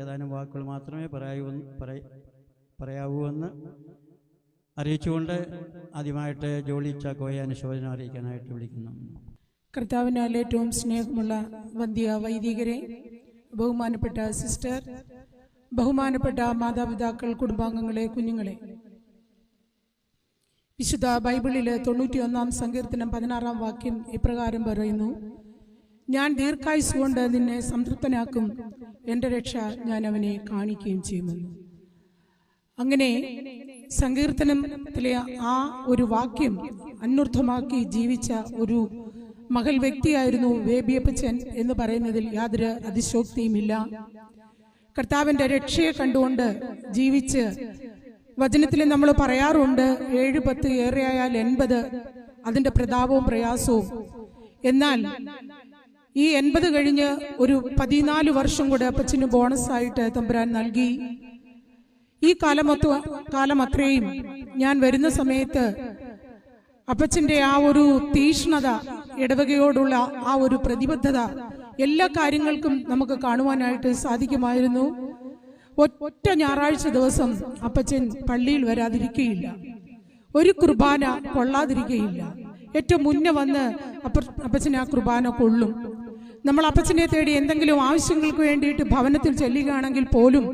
ഏതാനും വാക്കുകൾ മാത്രമേ പറയാവൂ എന്ന് അറിയിച്ചുകൊണ്ട് ആദ്യമായിട്ട് ജോളി ചാക്കോയെ അനുശോചനം അറിയിക്കാനായിട്ട് വിളിക്കുന്നു. കർത്താവിനാൽ ഏറ്റവും സ്നേഹമുള്ള വന്ധ്യ വൈദികരെ, ബഹുമാനപ്പെട്ട സിസ്റ്റർ, ബഹുമാനപ്പെട്ട മാതാപിതാക്കൾ, കുടുംബാംഗങ്ങളെ, കുഞ്ഞുങ്ങളെ, വിശുദ്ധ ബൈബിളിലെ 91-ാം സങ്കീർത്തനം 16-ാം വാക്യം ഇപ്രകാരം പറയുന്നു: ഞാൻ ദീർഘായുസ് കൊണ്ട് നിന്നെ സംതൃപ്തനാക്കും, എൻ്റെ രക്ഷ ഞാൻ അവനെ കാണിക്കുകയും ചെയ്യുമെന്ന്. അങ്ങനെ സങ്കീർത്തനത്തിലെ ആ ഒരു വാക്യം അന്വർത്ഥമാക്കി ജീവിച്ച ഒരു മകൾ വ്യക്തിയായിരുന്നു ബേബിയപ്പച്ചൻ എന്ന് പറയുന്നതിൽ യാതൊരു അതിശോക്തിയുമില്ല. കർത്താവിൻ്റെ രക്ഷയെ കണ്ടുകൊണ്ട് ജീവിച്ച്, വചനത്തിൽ നമ്മൾ പറയാറുണ്ട് 7-10 ഏറെയായാൽ 80 അതിൻ്റെ പ്രതാപവും പ്രയാസവും. എന്നാൽ ഈ 80 കഴിഞ്ഞ് ഒരു 14 വർഷം കൂടെ അപ്പച്ചന് ബോണസായിട്ട് തമ്പുരാൻ നൽകി. ഈ കാലം അത്രയും ഞാൻ വരുന്ന സമയത്ത് അപ്പച്ചൻ്റെ ആ ഒരു തീഷ്ണത, ഇടവകയോടുള്ള ആ ഒരു പ്രതിബദ്ധത, എല്ലാ കാര്യങ്ങൾക്കും നമുക്ക് കാണുവാനായിട്ട് സാധിക്കുമായിരുന്നു. ഒറ്റ ഞായറാഴ്ച ദിവസം അപ്പച്ചൻ പള്ളിയിൽ വരാതിരിക്കുകയില്ല, ഒരു കുർബാന കൊള്ളാതിരിക്കുകയില്ല. ഏറ്റവും മുന്നേ വന്ന് അപ്പച്ചൻ ആ കുർബാന കൊള്ളും. നമ്മൾ അപ്പച്ചനെ തേടി എന്തെങ്കിലും ആവശ്യങ്ങൾക്ക് വേണ്ടിയിട്ട് ഭവനത്തിൽ ചെല്ലുകയാണെങ്കിൽ പോലും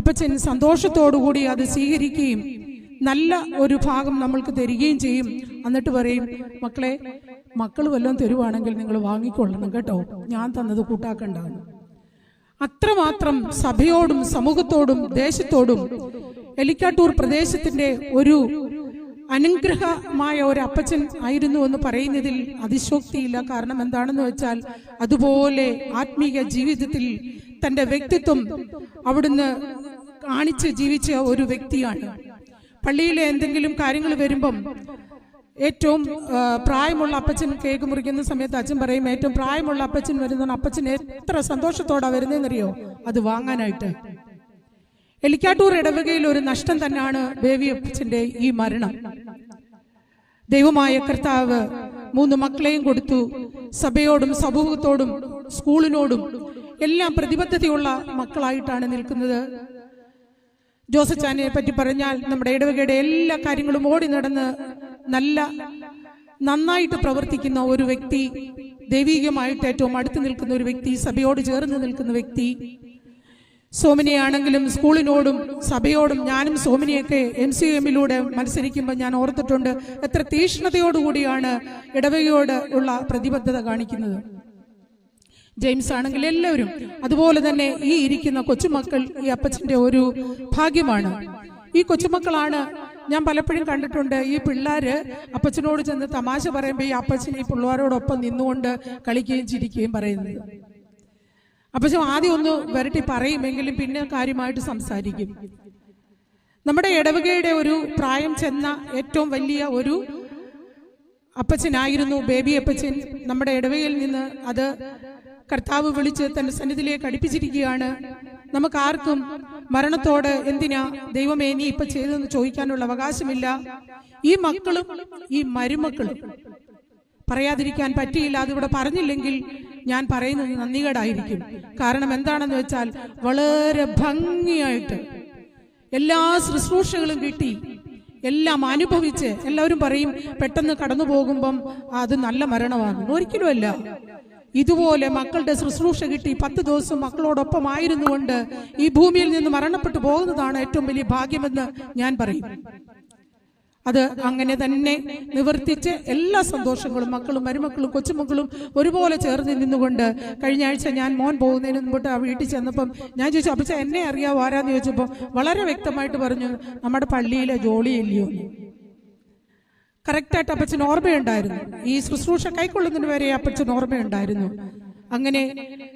അപ്പച്ചൻ സന്തോഷത്തോടുകൂടി അത് സ്വീകരിക്കുകയും നല്ല ഒരു ഭാഗം നമ്മൾക്ക് തരികയും ചെയ്യും. എന്നിട്ട് പറയും, മക്കൾ വല്ലതും തരുവാണെങ്കിൽ നിങ്ങൾ വാങ്ങിക്കൊള്ളണം കേട്ടോ, ഞാൻ തന്നത് കൂട്ടാക്കണ്ടാണ്. അത്രമാത്രം സഭയോടും സമൂഹത്തോടും ദേശത്തോടും എലിക്കാട്ടൂർ പ്രദേശത്തിന്റെ ഒരു അനുഗ്രഹമായ ഒരു അപ്പച്ചൻ ആയിരുന്നു എന്ന് പറയുന്നതിൽ അതിശോക്തിയില്ല. കാരണം എന്താണെന്ന് വെച്ചാൽ അതുപോലെ ആത്മീയ ജീവിതത്തിൽ തൻ്റെ വ്യക്തിത്വം അവിടുന്ന് കാണിച്ച് ജീവിച്ച ഒരു വ്യക്തിയാണ്. പള്ളിയിലെ എന്തെങ്കിലും കാര്യങ്ങൾ വരുമ്പം ഏറ്റവും പ്രായമുള്ള അപ്പച്ചൻ കേക്ക് മുറിക്കുന്ന സമയത്ത് അച്ഛൻ പറയും, ഏറ്റവും പ്രായമുള്ള അപ്പച്ചൻ വരുന്ന അപ്പച്ചൻ എത്ര സന്തോഷത്തോടെ വരുന്നതെന്നറിയോ, അത് വാങ്ങാനായിട്ട്. എലിക്കാട്ടൂർ ഇടവകയിൽ ഒരു നഷ്ടം തന്നെയാണ് ബേബി അപ്പച്ചന്റെ ഈ മരണം. ദൈവമായ കർത്താവ് 3 മക്കളെയും കൊടുത്തു. സഭയോടും സമൂഹത്തോടും സ്കൂളിനോടും എല്ലാം പ്രതിബദ്ധതയുള്ള മക്കളായിട്ടാണ് നിൽക്കുന്നത്. ജോസച്ചാനെ പറ്റി പറഞ്ഞാൽ നമ്മുടെ ഇടവകയുടെ എല്ലാ കാര്യങ്ങളും ഓടി നടന്ന് നന്നായിട്ട് പ്രവർത്തിക്കുന്ന ഒരു വ്യക്തി, ദൈവികമായിട്ട് ഏറ്റവും അടുത്ത് നിൽക്കുന്ന ഒരു വ്യക്തി, സഭയോട് ചേർന്ന് നിൽക്കുന്ന വ്യക്തി. സോമിനിയാണെങ്കിലും സ്കൂളിനോടും സഭയോടും, ഞാനും സോമിനിയൊക്കെ MCMലൂടെ മത്സരിക്കുമ്പോൾ ഞാൻ ഓർത്തിട്ടുണ്ട് എത്ര തീഷ്ണതയോടുകൂടിയാണ് ഇടവകയോട് ഉള്ള പ്രതിബദ്ധത കാണിക്കുന്നത്. ജെയിംസ് ആണെങ്കിൽ എല്ലാവരും അതുപോലെ തന്നെ. ഈ ഇരിക്കുന്ന കൊച്ചുമക്കൾ ഈ അപ്പച്ചന്റെ ഒരു ഭാഗ്യമാണ്. ഈ കൊച്ചുമക്കളാണ് ഞാൻ പലപ്പോഴും കണ്ടിട്ടുണ്ട്. ഈ പിള്ളേര് അപ്പച്ചനോട് ചെന്ന് തമാശ പറയുമ്പോൾ ഈ അപ്പച്ചൻ ഈ പിള്ളേരോടൊപ്പം നിന്നുകൊണ്ട് കളിക്കുകയും ചിരിക്കുകയും പറയുന്നത്. അപ്പച്ചൻ ആദ്യം ഒന്ന് വരട്ടി പറയുമെങ്കിലും പിന്നെ കാര്യമായിട്ട് സംസാരിക്കും. നമ്മുടെ ഇടവകയുടെ ഒരു പ്രായം ചെന്ന ഏറ്റവും വലിയ ഒരു അപ്പച്ചനായിരുന്നു ബേബി അപ്പച്ചൻ. നമ്മുടെ ഇടവകയിൽ നിന്ന് അത് കർത്താവ് വിളിച്ച് തന്റെ സന്നിധിയിലേക്ക് അടുപ്പിച്ചിരിക്കുകയാണ്. നമുക്കാർക്കും മരണത്തോട് എന്തിനാ ദൈവമേ നീ ഇപ്പൊ ചെയ്തെന്ന് ചോദിക്കാനുള്ള അവകാശമില്ല. ഈ മക്കളും ഈ മരുമക്കളും പറയാതിരിക്കാൻ പറ്റിയില്ല. അതിവിടെ പറഞ്ഞില്ലെങ്കിൽ ഞാൻ പറയുന്നത് നന്ദികേടായിരിക്കും. കാരണം എന്താണെന്ന് വെച്ചാൽ വളരെ ഭംഗിയായിട്ട് എല്ലാ ശുശ്രൂഷകളും കിട്ടി, എല്ലാം അനുഭവിച്ച്. എല്ലാവരും പറയും പെട്ടെന്ന് കടന്നു പോകുമ്പം അത് നല്ല മരണമാണ്. ഒരിക്കലുമല്ല. ഇതുപോലെ മക്കളുടെ ശുശ്രൂഷ കിട്ടി 10 ദിവസം മക്കളോടൊപ്പം ആയിരുന്നുകൊണ്ട് ഈ ഭൂമിയിൽ നിന്ന് മരണപ്പെട്ടു പോകുന്നതാണ് ഏറ്റവും വലിയ ഭാഗ്യമെന്ന് ഞാൻ പറയും. അത് അങ്ങനെ തന്നെ നിവർത്തിച്ച് എല്ലാ സന്തോഷങ്ങളും മക്കളും മരുമക്കളും കൊച്ചുമക്കളും ഒരുപോലെ ചേർന്ന് നിന്നുകൊണ്ട് കഴിഞ്ഞ ആഴ്ച ഞാൻ മോൻ പോകുന്നതിന് മുമ്പോട്ട് ആ വീട്ടിൽ ചെന്നപ്പം ഞാൻ ചോദിച്ചു, അപ്പച്ച എന്നെ അറിയാവോ ആരാന്ന് ചോദിച്ചപ്പോൾ വളരെ വ്യക്തമായിട്ട് പറഞ്ഞു, നമ്മുടെ പള്ളിയിലെ ജോളിയില്ലയോ. കറക്റ്റായിട്ട് അപ്പച്ചൻ ഓർമ്മയുണ്ടായിരുന്നു. ഈ ശുശ്രൂഷ കൈക്കൊള്ളുന്നതിന് വരെ അപ്പച്ചൻ ഓർമ്മയുണ്ടായിരുന്നു. അങ്ങനെ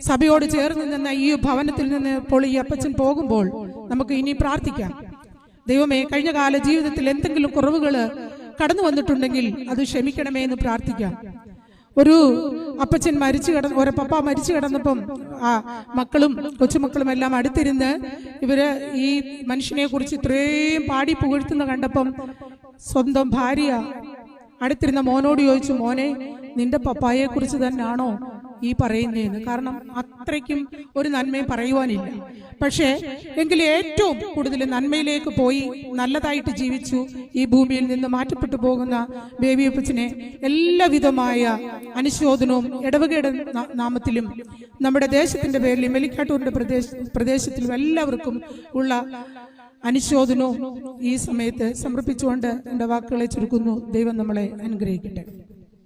സഭയോട് ചേർന്ന് നിന്ന ഈ ഭവനത്തിൽ നിന്ന് ഇപ്പോൾ ഈ അപ്പച്ചൻ പോകുമ്പോൾ നമുക്ക് ഇനി പ്രാർത്ഥിക്കാം. ദൈവമേ, കഴിഞ്ഞ കാല ജീവിതത്തിൽ എന്തെങ്കിലും കുറവുകൾ കടന്നു വന്നിട്ടുണ്ടെങ്കിൽ അത് ക്ഷമിക്കണമേ എന്ന് പ്രാർത്ഥിക്കാം. ഒരു അപ്പച്ചൻ ഒരു പപ്പ മരിച്ചു കിടന്നപ്പം ആ മക്കളും കൊച്ചുമക്കളും എല്ലാം അടുത്തിരുന്ന് ഇവര് ഈ മനുഷ്യനെ കുറിച്ച് ഇത്രയും പാടി പുകഴ്ത്തുന്ന കണ്ടപ്പം സ്വന്തം ഭാര്യ അടുത്തിരുന്ന മോനോട് ചോദിച്ചു, മോനെ നിന്റെ പപ്പായെ കുറിച്ച് തന്നെയാണോ ഈ പറയുന്നതെന്ന്. കാരണം അത്രയ്ക്കും ഒരു നന്മയും പറയുവാനില്ല. പക്ഷേ എങ്കിലും ഏറ്റവും കൂടുതൽ നന്മയിലേക്ക് പോയി നല്ലതായിട്ട് ജീവിച്ചു ഈ ഭൂമിയിൽ നിന്ന് മാറ്റപ്പെട്ടു പോകുന്ന ബേബിയപ്പച്ചനെ എല്ലാവിധമായ അനുശോചനവും ഇടവകയുടെ നാമത്തിലും നമ്മുടെ ദേശത്തിന്റെ പേരിൽ മെലിക്കാട്ടൂരിന്റെ പ്രദേശത്തിലും എല്ലാവർക്കും ഉള്ള അനുശോചനവും ഈ സമയത്ത് സമർപ്പിച്ചുകൊണ്ട് എൻ്റെ വാക്കുകളെ ചുരുക്കുന്നു. ദൈവം നമ്മളെ അനുഗ്രഹിക്കട്ടെ.